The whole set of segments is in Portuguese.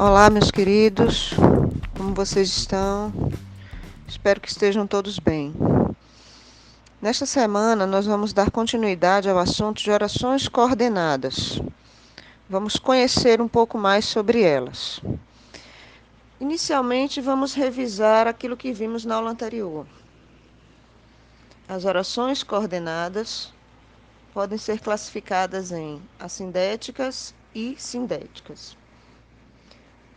Olá, meus queridos, como vocês estão? Espero que estejam todos bem. Nesta semana, nós vamos dar continuidade ao assunto de orações coordenadas. Vamos conhecer um pouco mais sobre elas. Inicialmente, vamos revisar aquilo que vimos na aula anterior. As orações coordenadas podem ser classificadas em assindéticas e sindéticas.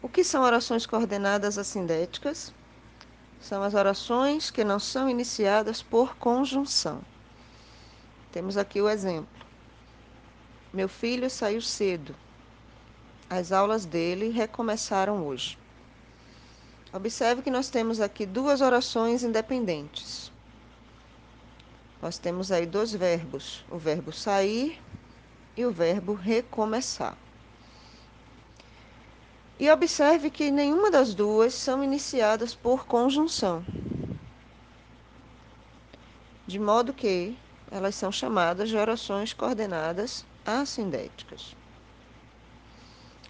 O que são orações coordenadas assindéticas? São as orações que não são iniciadas por conjunção. Temos aqui o exemplo. Meu filho saiu cedo. As aulas dele recomeçaram hoje. Observe que nós temos aqui duas orações independentes. Nós temos aí dois verbos, o verbo sair e o verbo recomeçar. E observe que nenhuma das duas são iniciadas por conjunção, de modo que elas são chamadas de orações coordenadas assindéticas.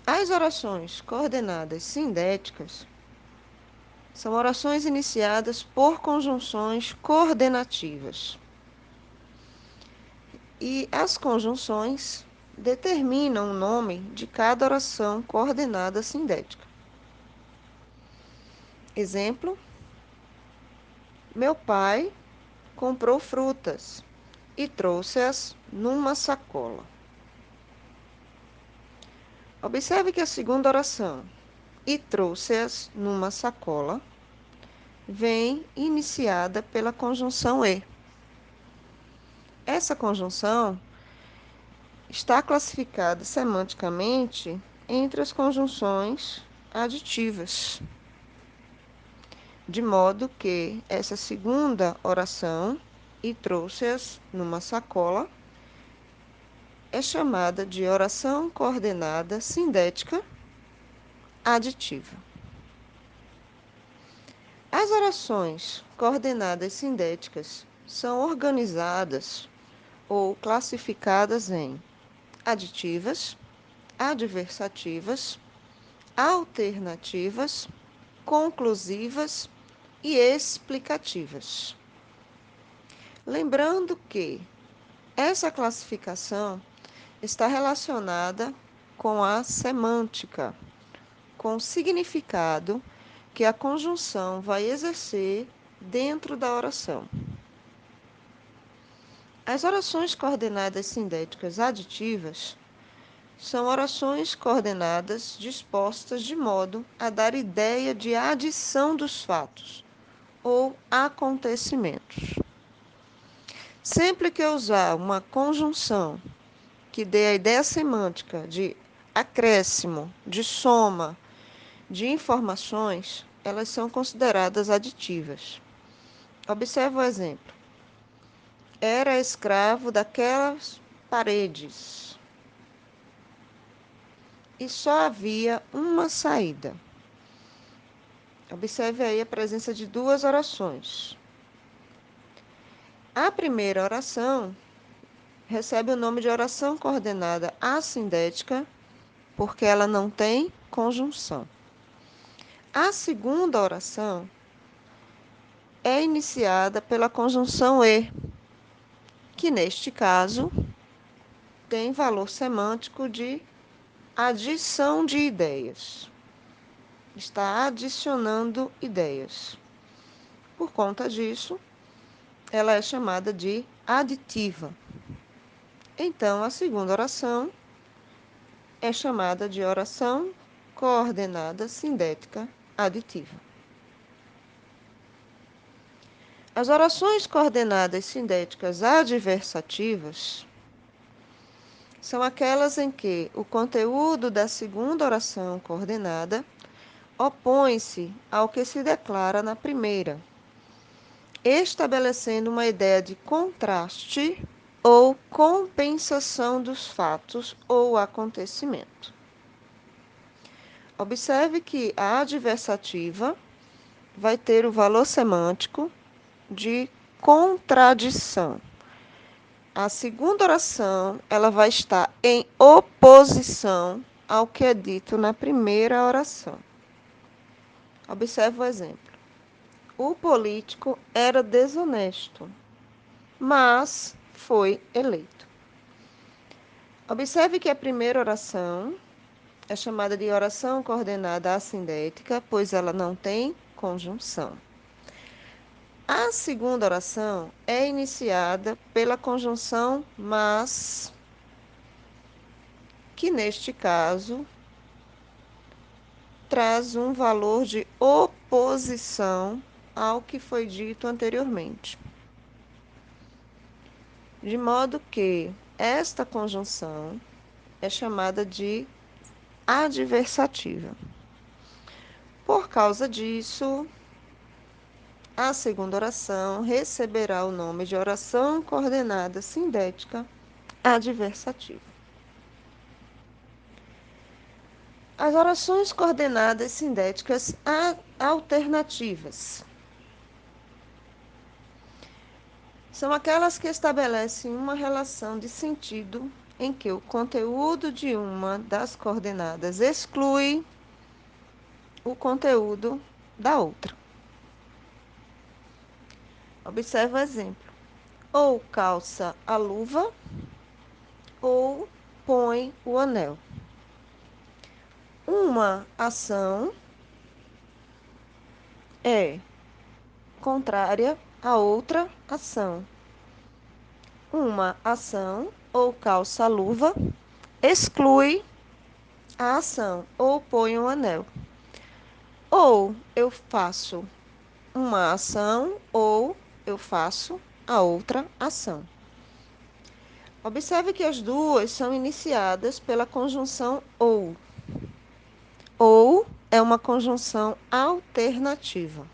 As orações coordenadas sindéticas são orações iniciadas por conjunções coordenativas. E as conjunções determinam o nome de cada oração coordenada sindética. Exemplo: meu pai comprou frutas e trouxe-as numa sacola. Observe que a segunda oração, e trouxe-as numa sacola, vem iniciada pela conjunção e. Essa conjunção está classificada semanticamente entre as conjunções aditivas, de modo que essa segunda oração, e trouxe-as numa sacola, é chamada de oração coordenada sindética aditiva. As orações coordenadas sindéticas são organizadas ou classificadas em aditivas, adversativas, alternativas, conclusivas e explicativas. Lembrando que essa classificação está relacionada com a semântica, com o significado que a conjunção vai exercer dentro da oração. As orações coordenadas sindéticas aditivas são orações coordenadas dispostas de modo a dar ideia de adição dos fatos ou acontecimentos. Sempre que eu usar uma conjunção que dê a ideia semântica de acréscimo, de soma, de informações, elas são consideradas aditivas. Observe o exemplo. Era escravo daquelas paredes e só havia uma saída. Observe aí a presença de duas orações. A primeira oração recebe o nome de oração coordenada assindética, porque ela não tem conjunção. A segunda oração é iniciada pela conjunção e, que neste caso tem valor semântico de adição de ideias. Está adicionando ideias. Por conta disso, ela é chamada de aditiva. Então, a segunda oração é chamada de oração coordenada sindética aditiva. As orações coordenadas sindéticas adversativas são aquelas em que o conteúdo da segunda oração coordenada opõe-se ao que se declara na primeira, estabelecendo uma ideia de contraste ou compensação dos fatos ou acontecimento. Observe que a adversativa vai ter o valor semântico de contradição. A segunda oração, ela vai estar em oposição ao que é dito na primeira oração. Observe o exemplo. O político era desonesto, mas foi eleito. Observe que a primeira oração é chamada de oração coordenada assindética, pois ela não tem conjunção. A segunda oração é iniciada pela conjunção mas, que neste caso traz um valor de oposição ao que foi dito anteriormente. De modo que esta conjunção é chamada de adversativa. Por causa disso, a segunda oração receberá o nome de oração coordenada sindética adversativa. As orações coordenadas sindéticas alternativas são aquelas que estabelecem uma relação de sentido em que o conteúdo de uma das coordenadas exclui o conteúdo da outra. Observe o exemplo. Ou calça a luva, ou põe o anel. Uma ação é contrária a outra ação. Uma ação, ou calça a luva, exclui a ação, ou põe um anel. Ou eu faço uma ação, ou eu faço a outra ação. Observe que as duas são iniciadas pela conjunção ou. Ou é uma conjunção alternativa.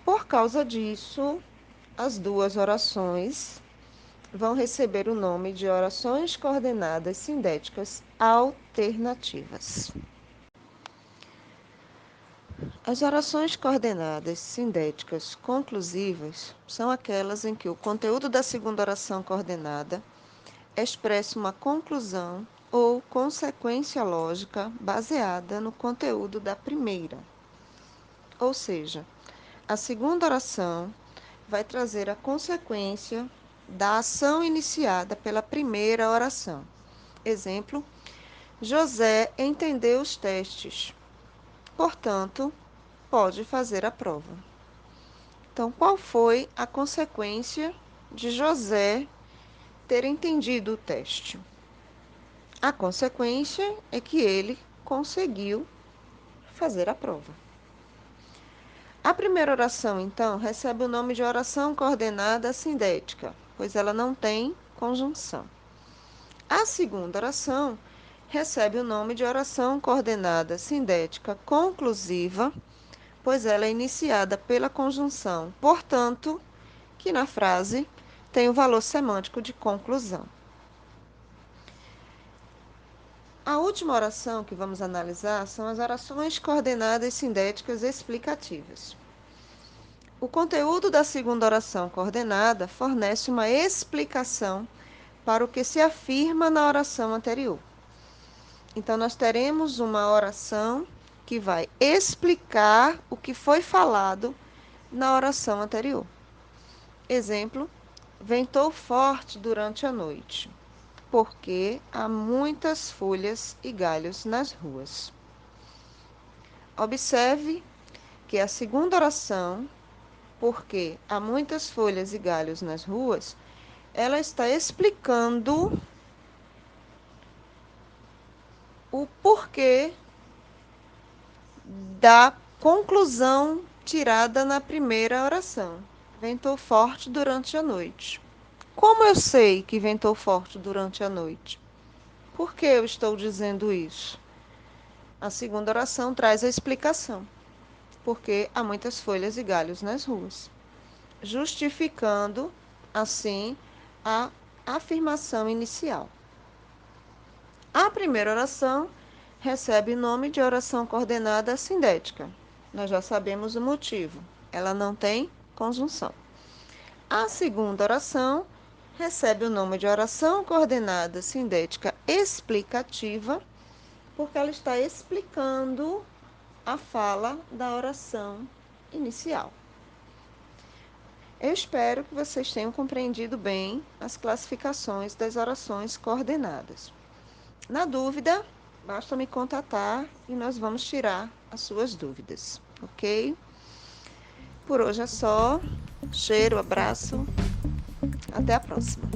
Por causa disso, as duas orações vão receber o nome de orações coordenadas sindéticas alternativas. As orações coordenadas sindéticas conclusivas são aquelas em que o conteúdo da segunda oração coordenada expressa uma conclusão ou consequência lógica baseada no conteúdo da primeira. Ou seja, a segunda oração vai trazer a consequência da ação iniciada pela primeira oração. Exemplo: José entendeu os testes, portanto, pode fazer a prova. Então, qual foi a consequência de José ter entendido o teste? A consequência é que ele conseguiu fazer a prova. A primeira oração, então, recebe o nome de oração coordenada sindética, pois ela não tem conjunção. A segunda oração recebe o nome de oração coordenada sindética conclusiva, pois ela é iniciada pela conjunção, portanto, que na frase tem o valor semântico de conclusão. A última oração que vamos analisar são as orações coordenadas sindéticas explicativas. O conteúdo da segunda oração coordenada fornece uma explicação para o que se afirma na oração anterior. Então, nós teremos uma oração que vai explicar o que foi falado na oração anterior. Exemplo: ventou forte durante a noite, porque há muitas folhas e galhos nas ruas. Observe que a segunda oração, porque há muitas folhas e galhos nas ruas, ela está explicando o porquê da conclusão tirada na primeira oração. Ventou forte durante a noite. Como eu sei que ventou forte durante a noite? Por que eu estou dizendo isso? A segunda oração traz a explicação. Porque há muitas folhas e galhos nas ruas, justificando, assim, a afirmação inicial. A primeira oração recebe o nome de oração coordenada sindética. Nós já sabemos o motivo. Ela não tem conjunção. A segunda oração recebe o nome de oração coordenada sindética explicativa, porque ela está explicando a fala da oração inicial. Eu espero que vocês tenham compreendido bem as classificações das orações coordenadas. Na dúvida, basta me contatar e nós vamos tirar as suas dúvidas, ok? Por hoje é só. Cheiro, abraço. Até a próxima.